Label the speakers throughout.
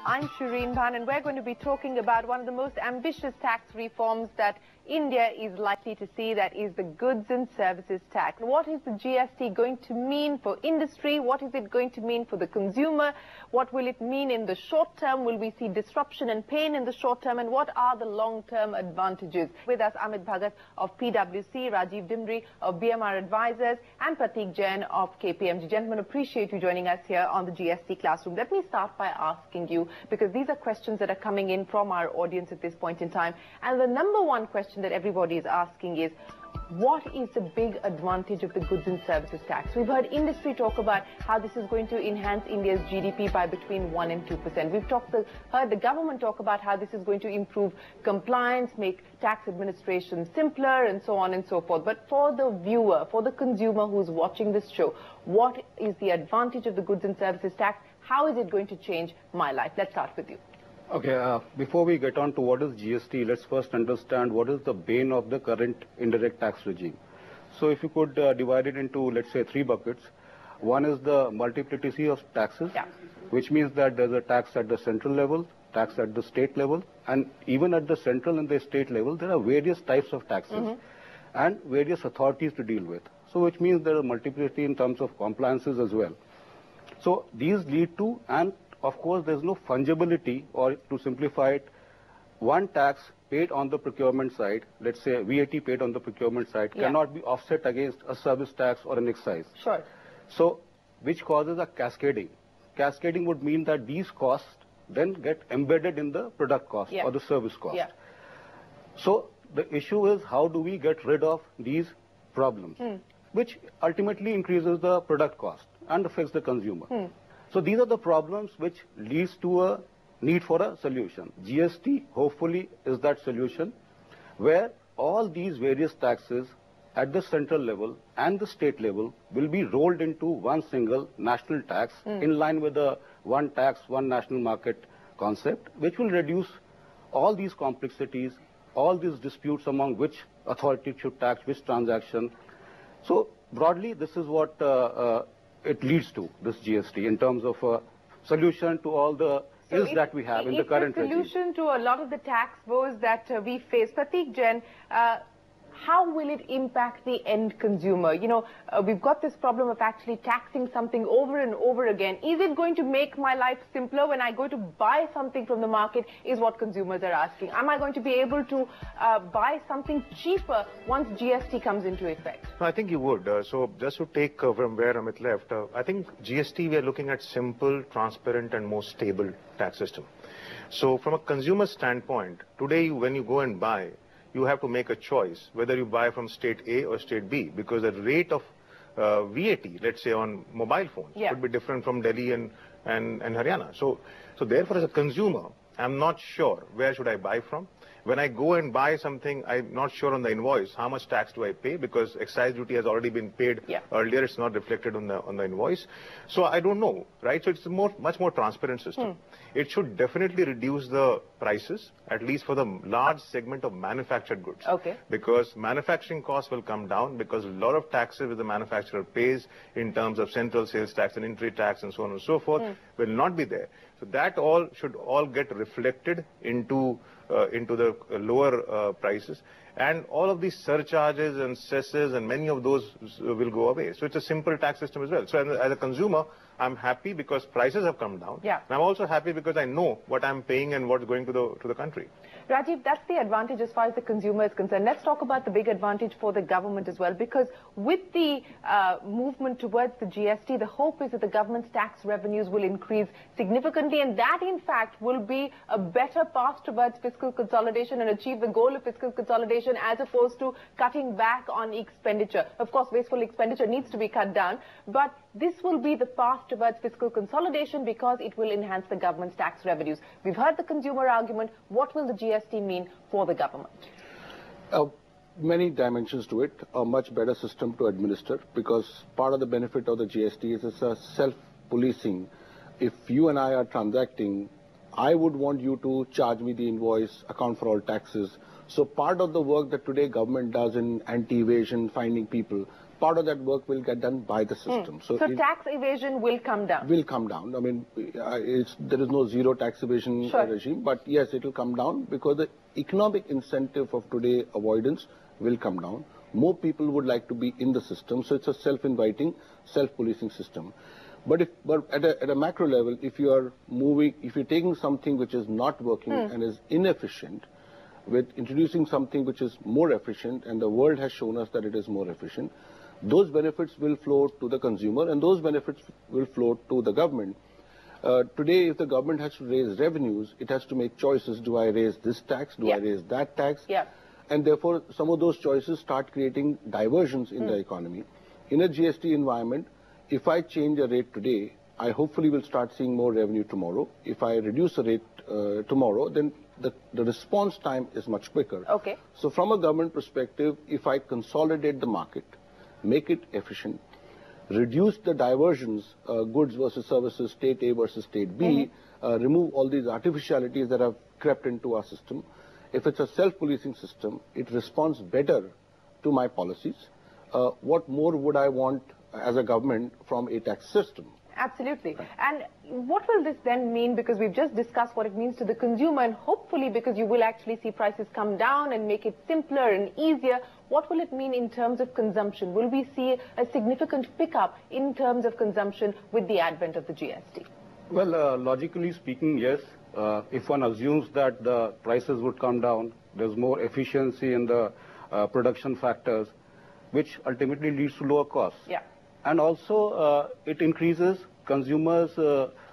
Speaker 1: I'm Shireen Bhan, and we're going to be talking about one of the most ambitious tax reforms that India is likely to see, that is the goods and services tax. What is the GST going to mean for industry? What is it going to mean for the consumer? What will it mean in the short term? Will we see disruption and pain in the short term? And what are the long-term advantages? With us, Amit Bhagat of PwC, Rajeev Dimri of BMR Advisors, and Prateek Jain of KPMG. Gentlemen, appreciate you joining us here on the GST Classroom. Let me start by asking you, because these are questions that are coming in from our audience at this point in time. And the number one question that everybody is asking is, what is the big advantage of the goods and services tax? We've heard industry talk about how this is going to enhance India's GDP by between 1 and 2%. We've heard the government talk about how this is going to improve compliance, make tax administration simpler, and so on and so forth. But for the viewer, for the consumer who's watching this show, what is the advantage of the goods and services tax? How is it going to change my life? Let's start with you.
Speaker 2: Okay, before we get on to what is GST, let's first understand what is the bane of the current indirect tax regime. So if you could divide it into, let's say, 3 buckets. One is the multiplicity of taxes, which means that there's a tax at the central level, tax at the state level, and even at the central and the state level, there are various types of taxes and various authorities to deal with. So which means there are multiplicity in terms of compliances as well. So these lead to, and of course, there's no fungibility, or to simplify it, one tax paid on the procurement side, let's say VAT paid on the procurement side, cannot be offset against a service tax or an excise.
Speaker 1: Sure.
Speaker 2: So, which causes a cascading. Cascading would mean that these costs then get embedded in the product cost or the service cost. So, the issue is, how do we get rid of these problems, which ultimately increases the product cost and affects the consumer. So these are the problems which leads to a need for a solution. GST hopefully is that solution, where all these various taxes at the central level and the state level will be rolled into one single national tax in line with the one tax, one national market concept, which will reduce all these complexities, all these disputes among which authority should tax which transaction. So broadly, this is what it leads to, this GST, in terms of a solution to all the ills that we have in the current regime.
Speaker 1: It's a solution to a lot of the tax woes that we face. Prateek Jain, how will it impact the end consumer? You know, we've got this problem of actually taxing something over and over again. Is it going to make my life simpler when I go to buy something from the market, is what consumers are asking. Am I going to be able to buy something cheaper once GST comes into effect?
Speaker 3: No, I think you would. So just to take from where Amit left, I think GST, we are looking at simple, transparent and more stable tax system. So from a consumer standpoint, today when you go and buy, you have to make a choice whether you buy from state A or state B, because the rate of VAT, let's say on mobile phones, could be different from Delhi and Haryana. So therefore, as a consumer, I'm not sure where should I buy from. When I go and buy something, I'm not sure on the invoice how much tax do I pay, because excise duty has already been paid earlier. It's not reflected on the invoice. So I don't know, right? So it's a much more transparent system. It should definitely reduce the prices, at least for the large segment of manufactured goods. Because manufacturing costs will come down, because a lot of taxes the manufacturer pays in terms of central sales tax and entry tax and so on and so forth will not be there. So that should all get reflected into the lower prices, and all of these surcharges and cesses and many of those will go away. So it's a simple tax system as well. So as a consumer, I'm happy because prices have come down. And I'm also happy because I know what I'm paying and what's going to the country.
Speaker 1: Rajeev, that's the advantage as far as the consumer is concerned. Let's talk about the big advantage for the government as well, because with the movement towards the GST, the hope is that the government's tax revenues will increase significantly, and that in fact will be a better path towards fiscal consolidation and achieve the goal of fiscal consolidation, as opposed to cutting back on expenditure. Of course, wasteful expenditure needs to be cut down, but this will be the path towards fiscal consolidation because it will enhance the government's tax revenues. We've heard the consumer argument. What will the GST mean for the government?
Speaker 4: Many dimensions to it. A much better system to administer, because part of the benefit of the GST is it's a self-policing. If you and I are transacting, I would want you to charge me the invoice, account for all taxes. So part of the work that today government does in anti-evasion, finding people, part of that work will get done by the system.
Speaker 1: So tax evasion will come down?
Speaker 4: Will come down. I mean, there is no zero tax evasion regime, but yes, it will come down because the economic incentive of today avoidance will come down. More people would like to be in the system, so it's a self-inviting, self-policing system. But at a macro level, if you're taking something which is not working and is inefficient, with introducing something which is more efficient, and the world has shown us that it is more efficient, those benefits will flow to the consumer and those benefits will flow to the government. Today, if the government has to raise revenues, it has to make choices. Do I raise this tax? Do I raise that tax? And therefore, some of those choices start creating diversions in the economy. In a GST environment, if I change a rate today, I hopefully will start seeing more revenue tomorrow. If I reduce the rate tomorrow, then the response time is much quicker. So from a government perspective, if I consolidate the market, make it efficient, reduce the diversions, goods versus services, state A versus state B, remove all these artificialities that have crept into our system. If it's a self-policing system, it responds better to my policies. What more would I want as a government from a tax system?
Speaker 1: Absolutely. And what will this then mean? Because we've just discussed what it means to the consumer, and hopefully because you will actually see prices come down and make it simpler and easier, what will it mean in terms of consumption? Will we see a significant pickup in terms of consumption with the advent of the GST?
Speaker 2: Well, logically speaking, yes. If one assumes that the prices would come down, there's more efficiency in the production factors, which ultimately leads to lower costs. And also, it increases consumers'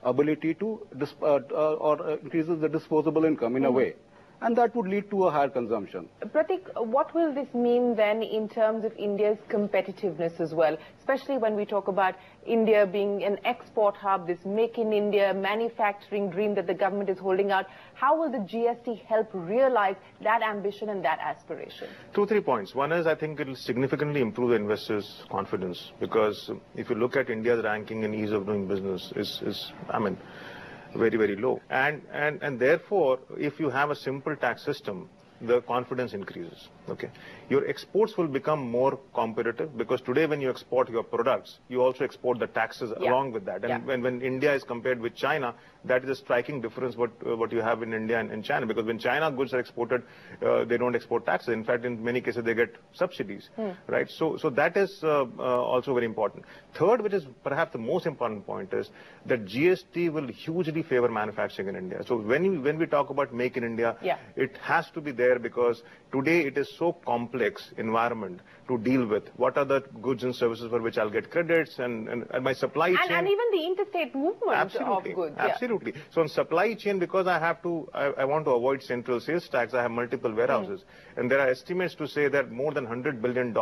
Speaker 2: ability to, increases the disposable income in a way. And that would lead to a higher consumption.
Speaker 1: Pratik, what will this mean then in terms of India's competitiveness as well? Especially when we talk about India being an export hub, this Make in India manufacturing dream that the government is holding out. How will the GST help realize that ambition and that aspiration? 2-3
Speaker 3: points. One is, I think it will significantly improve the investors' confidence, because if you look at India's ranking in ease of doing business is very, very low. And therefore, if you have a simple tax system, the confidence increases. Your exports will become more competitive, because today when you export your products, you also export the taxes along with that. And when India is compared with China, that is a striking difference what you have in India and China, because when China goods are exported, they don't export taxes. In fact, in many cases they get subsidies, right? So that is also very important. Third, which is perhaps the most important point, is that GST will hugely favor manufacturing in India. So when we talk about Make in India, it has to be there, because today it is so complex environment to deal with. What are the goods and services for which I'll get credits, and my supply chain.
Speaker 1: And even the interstate movement of goods.
Speaker 3: Absolutely. So on supply chain, because I want to avoid central sales tax, I have multiple warehouses. And there are estimates to say that more than $100 billion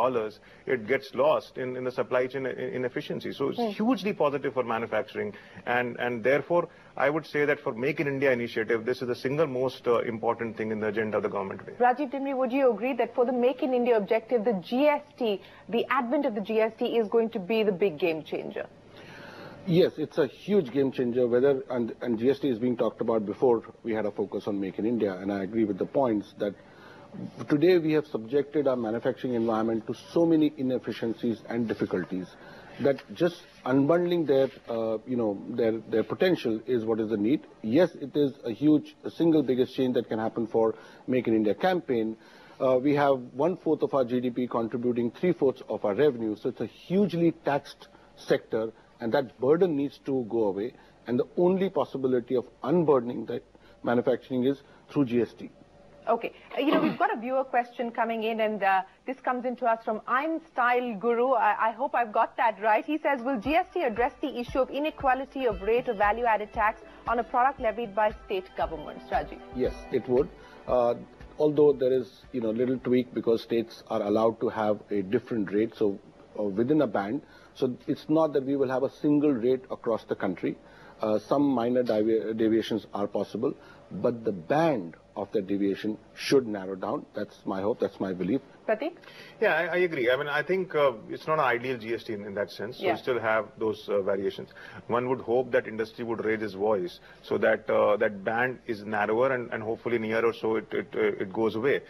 Speaker 3: it gets lost in the supply chain inefficiency. So it's hugely positive for manufacturing. And therefore, I would say that for Make in India initiative, this is the single most important thing in the agenda of the government today.
Speaker 1: Rajeev Dimri, would you agree that for the Make in India objective, the GST, the advent of the GST is going to be the big game changer?
Speaker 4: Yes, it's a huge game changer. And GST is being talked about before we had a focus on Make in India, and I agree with the points that today we have subjected our manufacturing environment to so many inefficiencies and difficulties that just unbundling their potential is what is the need. Yes, it is a single biggest change that can happen for Make in India campaign. We have 1/4 of our GDP contributing 3/4 of our revenue, so it's a hugely taxed sector, and that burden needs to go away. And the only possibility of unburdening the manufacturing is through GST.
Speaker 1: Okay. We've got a viewer question coming in, and this comes into us from I'm Style Guru. I hope I've got that right. He says, will GST address the issue of inequality of rate of value-added tax on a product levied by state governments? Rajeev?
Speaker 4: Yes, it would. Although there is, little tweak, because states are allowed to have a different rate, so within a band. So it's not that we will have a single rate across the country. Some minor deviations are possible, but the band of that deviation should narrow down. That's my hope, that's my belief.
Speaker 1: Prateek?
Speaker 3: Yeah, I agree. I mean, I think it's not an ideal GST in that sense. So you still have those variations. One would hope that industry would raise its voice so that that band is narrower and hopefully in a year or so it goes away.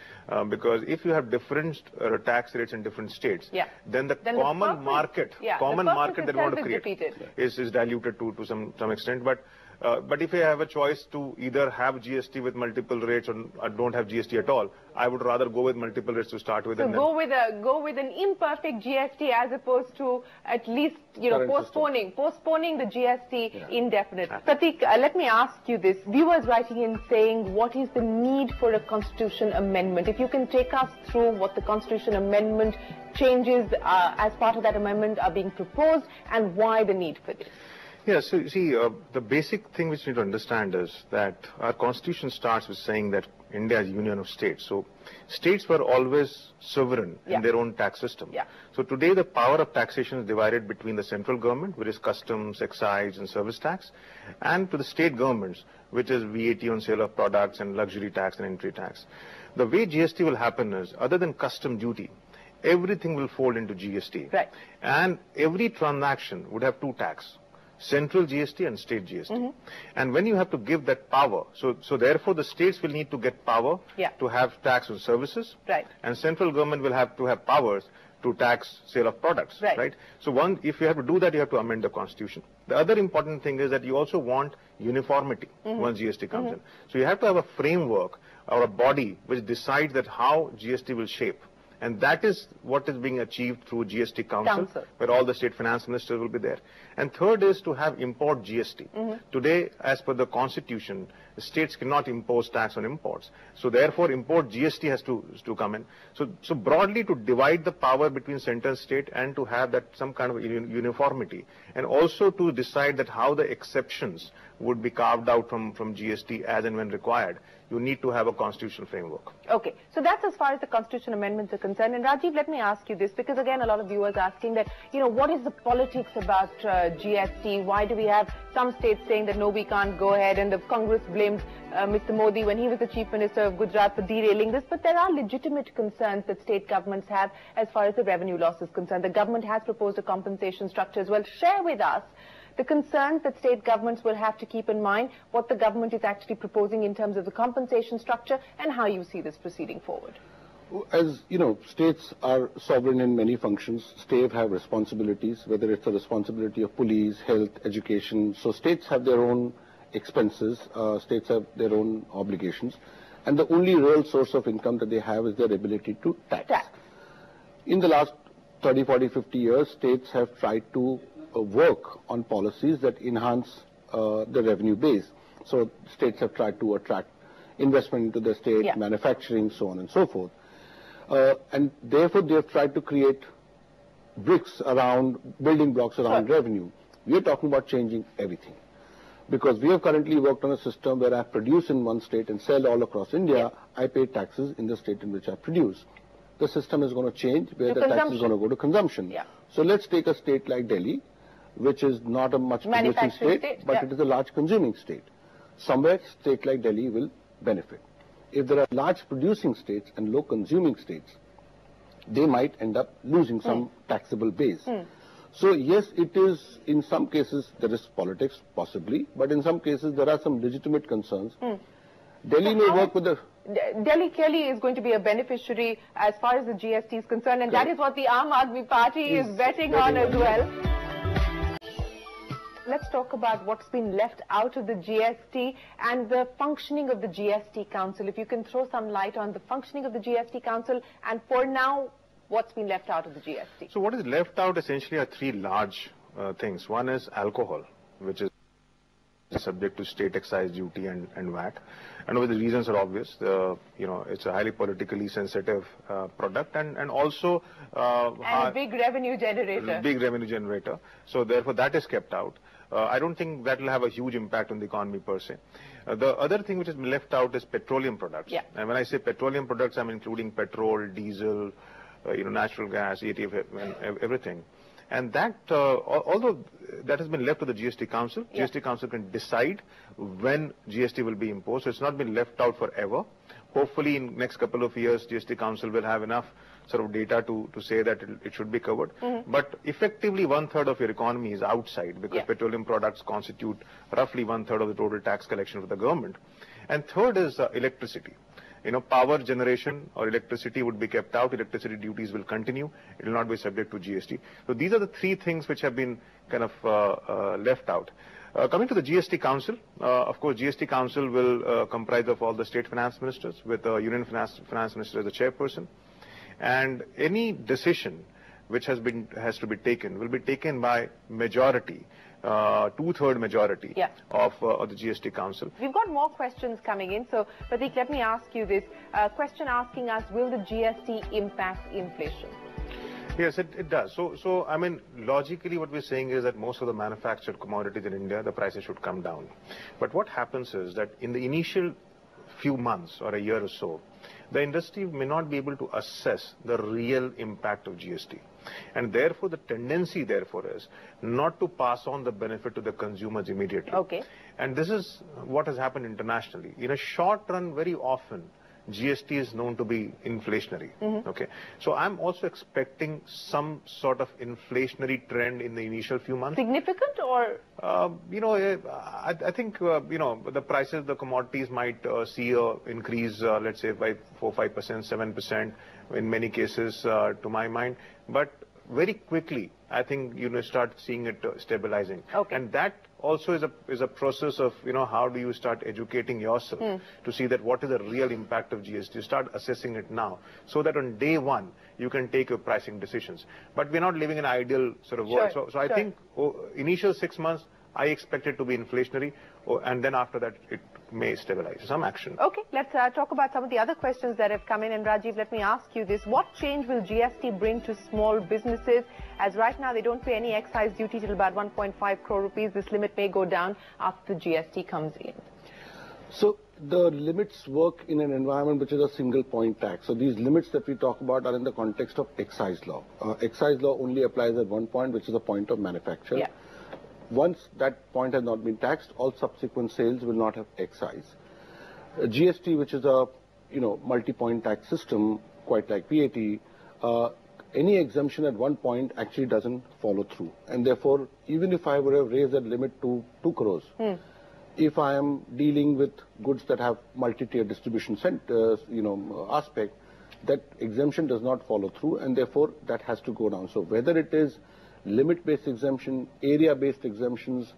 Speaker 3: Because if you have different tax rates in different states, then the common market that they want to create is diluted to some extent. But if I have a choice to either have GST with multiple rates or don't have GST at all, I would rather go with multiple rates to start with.
Speaker 1: So go with an imperfect GST as opposed to at least postponing the GST indefinitely. Prateek, let me ask you this: viewers writing in saying, what is the need for a constitution amendment? If you can take us through what the constitution amendment changes as part of that amendment are being proposed and why the need for this.
Speaker 3: Yeah, so you see, the basic thing which you need to understand is that our constitution starts with saying that India is a union of states. So states were always sovereign in their own tax system. So today the power of taxation is divided between the central government, which is customs, excise and service tax, and to the state governments, which is VAT on sale of products and luxury tax and entry tax. The way GST will happen is, other than custom duty, everything will fold into GST.
Speaker 1: Right.
Speaker 3: And every transaction would have two tax: central GST and state GST. And when you have to give that power, so therefore the states will need to get power to have tax on services, and central government will have to have powers to tax sale of products, right? So if you have to do that, you have to amend the constitution. The other important thing is that you also want uniformity once GST comes in. So you have to have a framework or a body which decides that how GST will shape. And that is what is being achieved through GST Council, where all the state finance ministers will be there. And third is to have import GST. Today, as per the constitution, the states cannot impose tax on imports. So therefore, import GST has to come in. So broadly, to divide the power between center and state and to have that some kind of uniformity. And also to decide that how the exceptions would be carved out from GST as and when required. You need to have a constitutional framework.
Speaker 1: Okay, so that's as far as the constitution amendments are concerned. And Rajeev, let me ask you this, because again, a lot of viewers asking that, what is the politics about GST? Why do we have some states saying that no, we can't go ahead, and the Congress blamed Mr. Modi when he was the Chief Minister of Gujarat for derailing this? But there are legitimate concerns that state governments have as far as the revenue loss is concerned. The government has proposed a compensation structure as well. Share with us the concerns that state governments will have to keep in mind, what the government is actually proposing in terms of the compensation structure, and how you see this proceeding forward.
Speaker 4: As you know, states are sovereign in many functions. States have responsibilities, whether it's the responsibility of police, health, education. So states have their own expenses, states have their own obligations. And the only real source of income that they have is their ability to tax. In the last 30, 40, 50 years, states have tried to work on policies that enhance the revenue base. So states have tried to attract investment into the state, manufacturing, so on and so forth. And therefore they have tried to create building blocks around revenue. We are talking about changing everything. Because we have currently worked on a system where I produce in one state and sell all across India, I pay taxes in the state in which I produce. The system is going to change where the tax is going to go to consumption. So let's take a state like Delhi, which is not a much producing state, but it is a large consuming state. Somewhere, state like Delhi will benefit. If there are large producing states and low consuming states, they might end up losing some taxable base. So yes, it is, in some cases, there is politics, possibly, but in some cases, there are some legitimate concerns. Delhi may work with the...
Speaker 1: Delhi clearly is going to be a beneficiary as far as the GST is concerned, and that is what the Aam Aadmi Party is betting on as well. Let's talk about what's been left out of the GST and the functioning of the GST Council. If you can throw some light on the functioning of the GST Council, and for now, what's been left out of the GST?
Speaker 3: So what is left out essentially are three large things. One is alcohol, which is subject to state excise duty and VAT. And the reasons are obvious. It's a highly politically sensitive product, and also
Speaker 1: and a big revenue generator.
Speaker 3: Big revenue generator. So therefore, that is kept out. I don't think that will have a huge impact on the economy per se. The other thing which has been left out is petroleum products. And when I say petroleum products, I'm including petrol, diesel, natural gas, ATF, and everything. And that, although that has been left to the GST Council, GST Council can decide when GST will be imposed. So it's not been left out forever. Hopefully in next couple of years, GST Council will have enough sort of data to say that it should be covered. But effectively 1/3 of your economy is outside, because petroleum products constitute roughly 1/3 of the total tax collection for the government. And third is electricity. Power generation or electricity would be kept out. Electricity duties will continue. It will not be subject to GST. So these are the three things which have been kind of left out. Coming to the GST Council, of course, GST Council will comprise of all the state finance ministers, with Union Finance Minister as the chairperson. And any decision which has to be taken will be taken by majority, 2/3 majority of the GST Council.
Speaker 1: We've got more questions coming in. So, Pratik, let me ask you this. A question asking us, will the GST impact inflation?
Speaker 3: Yes, it does. So, I mean, logically what we're saying is that most of the manufactured commodities in India, the prices should come down. But what happens is that in the initial few months or a year or so, the industry may not be able to assess the real impact of GST. And therefore, the tendency, therefore, is not to pass on the benefit to the consumers immediately.
Speaker 1: Okay.
Speaker 3: And this is what has happened internationally. In a short run, very often, GST is known to be inflationary. Okay, so I'm also expecting some sort of inflationary trend in the initial few months.
Speaker 1: Significant, or?
Speaker 3: I think the prices, the commodities might see a increase, let's say by 4-5%, 7% in many cases, to my mind. But very quickly, I think start seeing it stabilizing.
Speaker 1: Okay.
Speaker 3: And that also is a process of how do you start educating yourself to see that what is the real impact of GST. You start assessing it now, so that on day one you can take your pricing decisions. But we're not living in an ideal sort of world. So I think initial 6 months I expect it to be inflationary, and then after that it may stabilize. Some action.
Speaker 1: Okay, let's talk about some of the other questions that have come in. And Rajeev, let me ask you this. What change will GST bring to small businesses? As right now they don't pay any excise duty till about 1.5 crore rupees. This limit may go down after the GST comes in.
Speaker 4: So the limits work in an environment which is a single point tax. So these limits that we talk about are in the context of excise law. Excise law only applies at one point, which is the point of manufacture.
Speaker 1: Yeah.
Speaker 4: Once that point has not been taxed, all subsequent sales will not have excise. GST, which is a multi-point tax system, quite like VAT, any exemption at one point actually doesn't follow through. And therefore, even if I would have raised that limit to 2 crores, if I am dealing with goods that have multi-tier distribution aspect, that exemption does not follow through, and therefore that has to go down. So whether it is limit-based exemption, area-based exemptions,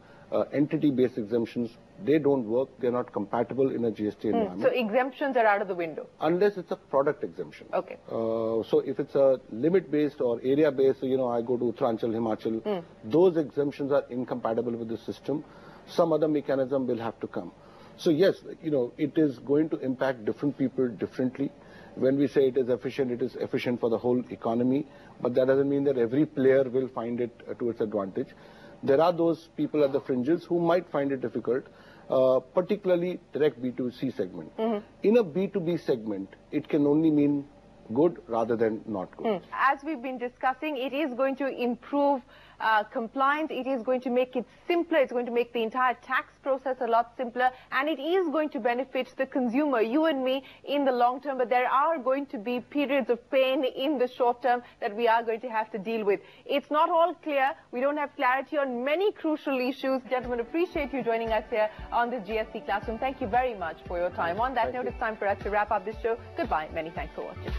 Speaker 4: entity-based exemptions, they don't work. They're not compatible in a GST environment.
Speaker 1: So exemptions are out of the window?
Speaker 4: Unless it's a product exemption.
Speaker 1: Okay.
Speaker 4: So if it's a limit-based or area-based, I go to Uttaranchal, Himachal, those exemptions are incompatible with the system. Some other mechanism will have to come. So yes, it is going to impact different people differently. When we say it is efficient for the whole economy, but that doesn't mean that every player will find it to its advantage. There are those people at the fringes who might find it difficult, particularly direct B2C segment. In a B2B segment, it can only mean good rather than not good.
Speaker 1: As we've been discussing, it is going to improve compliance, it is going to make it simpler, it's going to make the entire tax process a lot simpler, and it is going to benefit the consumer, you and me, in the long term. But there are going to be periods of pain in the short term that we are going to have to deal with. It's not all clear. We don't have clarity on many crucial issues. Gentlemen, appreciate you joining us here on the GST Classroom. Thank you very much for your time. On that note, it's time for us to wrap up this show. Goodbye. Many thanks for watching.